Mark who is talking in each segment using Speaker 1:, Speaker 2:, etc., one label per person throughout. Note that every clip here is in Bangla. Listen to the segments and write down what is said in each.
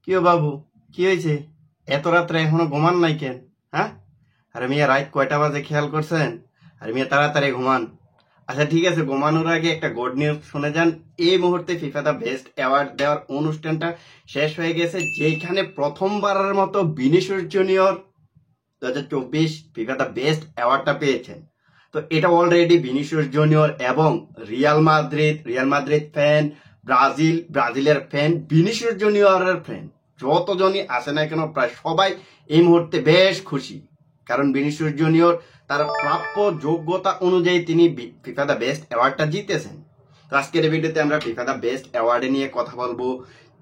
Speaker 1: কি বাবু, কি হয়েছে? এত রাত্রে এখনো ঘুমান নাই কেন? হ্যাঁ, আরে মিয়া রাত কয়টা বাজে খেয়াল করছেন? আরে মিয়া তাড়াতাড়ি ঘুমান। আচ্ছা ঠিক আছে, ঘুমানোর আগে একটা গুড নিউজ শুনে যান। এই মুহূর্তে ফিফা দা বেস্ট অ্যাওয়ার্ড দেওয়ার অনুষ্ঠানটা শেষ হয়ে গেছে, যেখানে প্রথমবারের মতো Vinicius Junior 2024 FIFA the best অ্যাওয়ার্ডটা পেয়েছেন। তো এটা অলরেডি ভিনিসিয়াস জুনিয়র এবং রিয়াল মাদ্রিদ ফ্যান, ব্রাজিলের ফ্যান, ভিনিসিয়াস জুনিয়রের ফ্যান যতজনই আসে না কেন প্রায় সবাই এই মুহূর্তে বেশ খুশি। কারণ ভিনিসিয়াস জুনিয়র তার প্রাপ্য যোগ্যতা অনুযায়ী তিনি ফিফা দা বেস্ট অ্যাওয়ার্ডটা জিতেছেন। তো আজকের ভিডিওতে আমরা ফিফা দা বেস্ট অ্যাওয়ার্ডে নিয়ে কথা বলবো।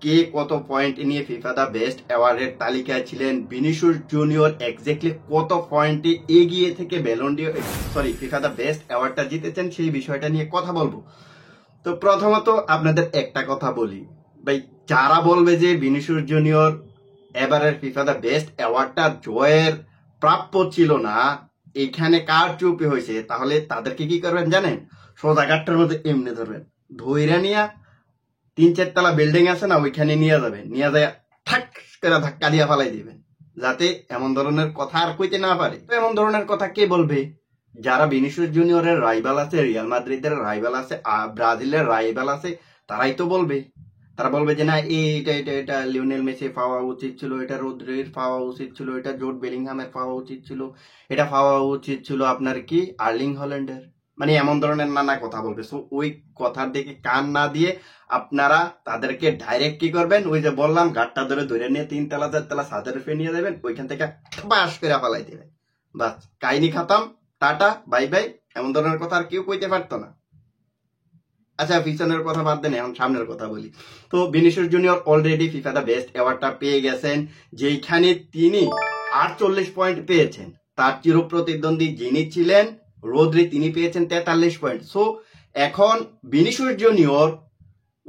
Speaker 1: কে কত পয়েন্ট নিয়ে ফিফা দা বেস্ট অ্যাওয়ার্ডের তালিকায় ছিলেন, ভিনিসিয়াস জুনিয়র এক্স্যাক্টলি কত পয়েন্টে এগিয়ে থেকে ফিফা দা বেস্ট অ্যাওয়ার্ডটা জিতেছেন, সেই বিষয়টা নিয়ে কথা বলবো। তো প্রথমত আপনাদের একটা কথা বলি ভাই, যারা বলবে যে ভিনিসিয়াস জুনিয়র এবারের ফিফা দা বেস্ট অ্যাওয়ার্ডটা জয়ের প্রাপ্য ছিল না, এখানে কার চুপি হয়েছে, তাহলে তাদেরকে কি করবেন জানেন? সোজা গাঠটার মধ্যে এমনি ধরবেন, ধৈরা নিয়ে 3-4 তলা বিল্ডিং আছে না, ওইখানে নিয়ে যাবেন, নিয়ে যায় ঠাক করে ধাক্কা দিয়ে ফালাই দিবেন, যাতে এমন ধরনের কথা আর কইতে না পারে। তো এমন ধরনের কথা কে বলবে? যারা ভিনিসিয়াস জুনিয়রের রাইভাল আছে, রিয়াল মাদ্রিদের রাইভাল আছে, ব্রাজিলের রাইভাল আছে, তারাই তো বলবে। তারা বলবে যে না এটা লিওনেল মেসি পাওয়া উচিত ছিল, এটা রদ্রির পাওয়া উচিত ছিল, এটা জোড বেলিংহামের পাওয়া উচিত ছিল, এটা পাওয়া উচিত ছিল আপনার কি আর্লিং হল্যান্ডের, মানে এমন ধরনের নানা কথা বলবে। সো ওই কথার দিকে কান না দিয়ে আপনারা তাদেরকে ডাইরেক্ট কি করবেন, ওই যে বললাম গাটটা ধরে নিয়ে 3 তলা 4 তলা ছাদের উপরে নিয়ে যাবেন, ওইখান থেকে বাস করে ফালাই দেবেন, বাস কাহিনী খাতাম, টাটা বাই বাই। এমন ধরনের কথা আর কেউ কইতে পারতো না। আচ্ছা পিছনের কথা বাদ দেন, এখন সামনের কথা বলি। তো Vinicius Junior already FIFA the best অ্যাওয়ার্ডটা পেয়ে গেছেন, যেখানে তিনি 48 পয়েন্ট পেয়েছেন। তার চির প্রতিদ্বন্দ্বী যিনি ছিলেন রদ্রি, তিনি পেয়েছেন 43 পয়েন্ট। সো এখন ভিনিসিয়াস জুনিয়র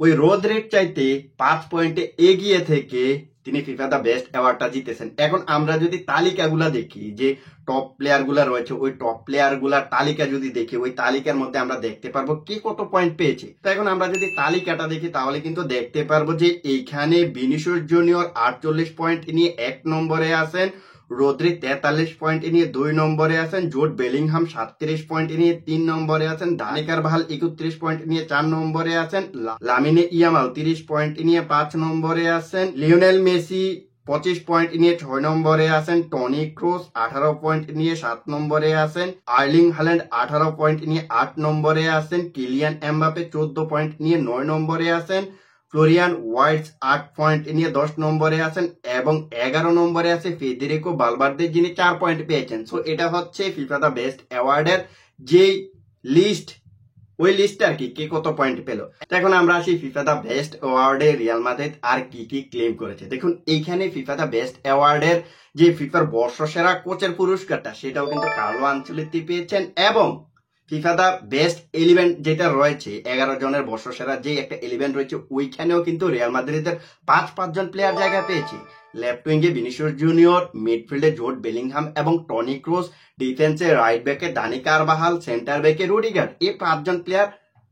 Speaker 1: ওই রদ্রির চাইতে 5 পয়েন্টে এগিয়ে থেকে তিনি ফিফা দা বেস্ট অ্যাওয়ার্ডটা জিতেছেন। এখন আমরা যদি তালিকাগুলা দেখি, যে টপ প্লেয়ার গুলা রয়েছে, ওই টপ প্লেয়ার গুলার তালিকা যদি দেখি, ওই তালিকার মধ্যে আমরা দেখতে পারবো কে কত পয়েন্ট পেয়েছে। তো এখন আমরা যদি তালিকাটা দেখি তাহলে কিন্তু দেখতে পারবো যে এইখানে ভিনিসিয়াস জুনিয়র 48 পয়েন্ট নিয়ে 1 নম্বরে আছেন, রদ্রি 43 পয়েন্ট নিয়ে 2 নম্বরে আছেন, জোড বেলিংহাম 37 পয়েন্ট নিয়ে 3 নম্বরে আছেন, দানি কারভাল 31 পয়েন্ট নিয়ে 4 নম্বরে আছেন, লামিনে ইয়ামাল 30 পয়েন্ট নিয়ে 5 নম্বরে আছেন, লিওনেল মেসি 25 পয়েন্ট নিয়ে 6 নম্বরে আছেন, টনি ক্রুস 18 পয়েন্ট নিয়ে 7 নম্বরে আছেন, আর্লিং হল্যান্ড 18 পয়েন্ট নিয়ে 8 নম্বরে আছেন, কিলিয়ান এমবাপে 14 পয়েন্ট নিয়ে 9 নম্বরে আছেন, ফ্লোরিয়ান ওয়াইটস 8 পয়েন্ট নিয়ে 10 নম্বরে আছেন, এবং 11 নম্বরে আছে ফেদেরিকো ভালভার্দে, যিনি 4 পয়েন্ট পেয়েছেন। সো এটা হচ্ছে ফিফা দা বেস্ট অ্যাওয়ার্ডের যে লিস্ট, ওই লিস্টে আর কি কে কত পয়েন্ট পেল। এখন আমরা আসি ফিফা দা বেস্ট অ্যাওয়ার্ডে রিয়াল মাদ্রিদ আর কি কি ক্লেম করেছে। দেখুন এইখানে ফিফা দা বেস্ট অ্যাওয়ার্ডের যে ফিফার বর্ষসেরা কোচের পুরস্কারটা, সেটাও কিন্তু কার্লো আনচেলত্তি পেয়েছেন, এবং ফিফা দা বেস্ট 11 যেটা রয়েছে, 11 জনের বর্ষসেরা যে একটা 11 রয়েছে, ওইখানেও কিন্তু রিয়াল মাদ্রিদের 5 জন প্লেয়ার জায়গা পেয়েছে। Left উইঙ্গে Vinicius junior, মিডফিল্ডে Joad Bellingham এবং টনি ক্রুস, ডিফেন্সে রাইট ব্যাকে দানি কারভাহাল, সেন্টার ব্যাকে রুডিগার, এই 5 জন প্লেয়ার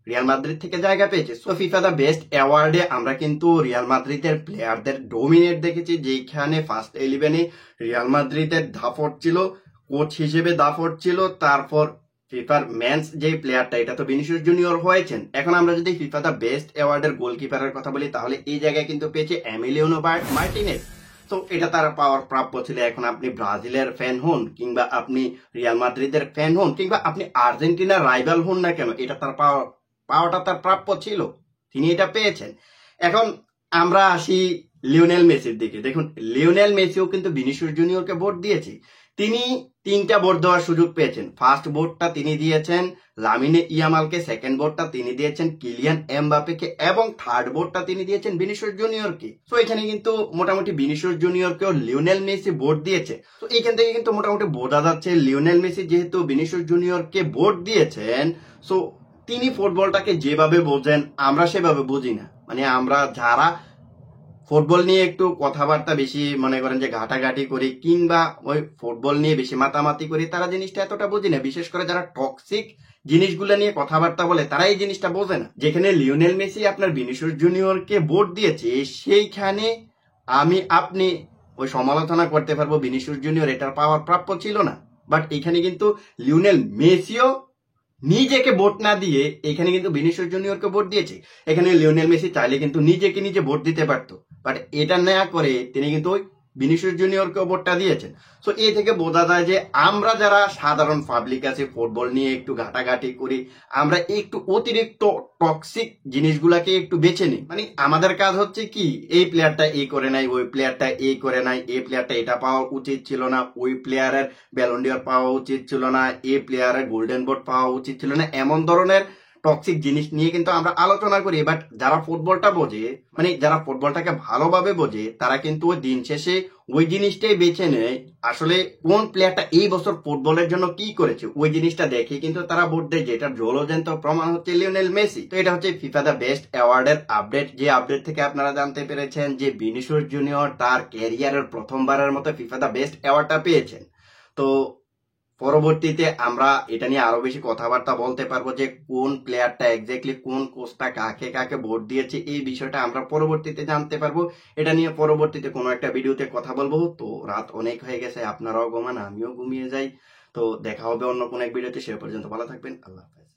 Speaker 1: রিয়াল মাদ্রিদ থেকে জায়গা পেয়েছে। সো ফিফা দা বেস্ট অ্যাওয়ার্ডে আমরা কিন্তু রিয়াল মাদ্রিদের প্লেয়ারদের ডোমিনেট দেখেছি, যেখানে ফার্স্ট 11-এ রিয়াল মাদ্রিদের দাপট ছিল, কোচ হিসেবে দাপট ছিল। তারপর ফিফার মেন্স যে প্লেয়ারটা, এটা তো ভিনিসিয়াস জুনিয়র হয়েছেন। এখন আমরা যদি ফিফা দা বেস্ট অ্যাওয়ার্ডের গোলকিপারের কথা বলি, তাহলে এই জায়গায় কিন্তু পেয়েছে এমিলিয়ানো মার্টিনেজ। তো এটা তার পাওয়ার প্রাপ্য ছিল। এখন আপনি ব্রাজিলের ফ্যান হন, কিংবা আপনি রিয়াল মাদ্রিদের ফ্যান হন, কিংবা আপনি আর্জেন্টিনার রাইভাল হন না কেন, এটা তার পাওয়াটা তার প্রাপ্য ছিল, তিনি এটা পেয়েছেন। এখন আমরা আসি লিওনেল মেসির দিকে। দেখুন লিওনেল মেসিও কিন্তু ভিনিসিয়াস জুনিয়রকে ভোট দিয়েছে। তিনি 3টা ভোট দেওয়ার সুযোগ পেয়েছেন। ফার্স্ট ভোটটা তিনি দিয়েছেন লামিনে ইয়ামালকে, সেকেন্ড ভোটটা তিনি দিয়েছেন কিলিয়ান এমবাপেকে, এবং থার্ড ভোটটা তিনি দিয়েছেন ভিনিসিয়াস জুনিয়রকে। তো এখানে কিন্তু মোটামুটি ভিনিসিয়াস জুনিয়রকেও লিওনেল মেসি ভোট দিয়েছে। তো এখান থেকে কিন্তু মোটামুটি বোঝা যাচ্ছে লিওনেল মেসি যেহেতু ভিনিসিয়াস জুনিয়রকে ভোট দিয়েছেন, সো তিনি ফুটবলটাকে যেভাবে বোঝেন আমরা সেভাবে বুঝি না। মানে আমরা যারা ফুটবল নিয়ে একটু কথাবার্তা বেশি মনে করেন যে ঘাটাঘাটি করি, কিংবা ওই ফুটবল নিয়ে বেশি মাতামাতি করি, তারা জিনিসটা এতটা বুঝি না। বিশেষ করে যারা টক্সিক জিনিসগুলো নিয়ে কথাবার্তা বলে, তারা এই জিনিসটা বোঝে না। যেখানে লিওনেল মেসি আপনার ভিনিসিয়াস জুনিয়রকে ভোট দিয়েছে, সেইখানে আমি আপনি ওই সমালোচনা করতে পারবো ভিনিসিয়াস জুনিয়র এটার পাওয়ার প্রাপ্য ছিল না, বাট এখানে কিন্তু লিওনেল মেসিও নিজেকে ভোট না দিয়ে এখানে কিন্তু ভিনিসিয়াস জুনিয়রকে ভোট দিয়েছে। এখানে লিওনেল মেসি চাইলে কিন্তু নিজেকে নিজে ভোট দিতে পারতো, বাট এটা না করে তিনি কিন্তু ওই ভিনিসিয়াস জুনিয়রকে ভোটটা দিয়েছেন। সো এই থেকে বোঝা যায় যে আমরা যারা সাধারণ পাবলিক আছে ফুটবল নিয়ে একটু ঘাটাঘাটি করি, আমরা একটু অতিরিক্ত টক্সিক জিনিসগুলাকে একটু বেছে নিই। মানে আমাদের কাজ হচ্ছে কি, এই প্লেয়ারটা এই করে নাই, ওই প্লেয়ারটা এই করে নাই, এই প্লেয়ারটা এটা পাওয়া উচিত ছিল না, ওই প্লেয়ারের ব্যালন ডি'অর পাওয়া উচিত ছিল না, এই প্লেয়ারের গোল্ডেন বুট পাওয়া উচিত ছিল না, এমন ধরনের টক্সিক জিনিস নিয়ে কিন্তু আমরা আলোচনা করি। বাট যারা ফুটবলটা বোঝে, মানে যারা ফুটবলটাকে ভালোভাবে বোঝে, তারা কিন্তু ওই দিন শেষে ওই জিনিসটাই বেছে নেয়। আসলে কোন প্লেয়ারটা এই বছর ফুটবলের জন্য কি করেছে ওই জিনিসটা দেখে কিন্তু তারা ভোট দেয়, যেটার জ্বলজ্যান্ত প্রমাণ হচ্ছে লিওনেল মেসি। তো এটা হচ্ছে ফিফা দ্য বেস্ট অ্যাওয়ার্ডের আপডেট, যে আপডেট থেকে আপনারা জানতে পেরেছেন যে ভিনিসিয়াস জুনিয়র তার ক্যারিয়ারের প্রথমবারের মতো ফিফা দ্য বেস্ট অ্যাওয়ার্ডটা পেয়েছেন। তো পরবর্তীতে আমরা এটা নিয়ে আরো বেশি কথাবার্তা বলতে পারবো যে কোন প্লেয়ারটা এক্স্যাক্টলি কোন কোচটা কাকে কাকে ভোট দিয়েছে, এই বিষয়টা আমরা পরবর্তীতে জানতে পারবো। এটা নিয়ে পরবর্তীতে কোনো একটা ভিডিওতে কথা বলবো। তো রাত অনেক হয়ে গেছে, আপনারাও ঘুমান, আমিও ঘুমিয়ে যাই। তো দেখা হবে অন্য কোনো এক ভিডিওতে, সে পর্যন্ত ভালো থাকবেন, আল্লাহ হাফেজ।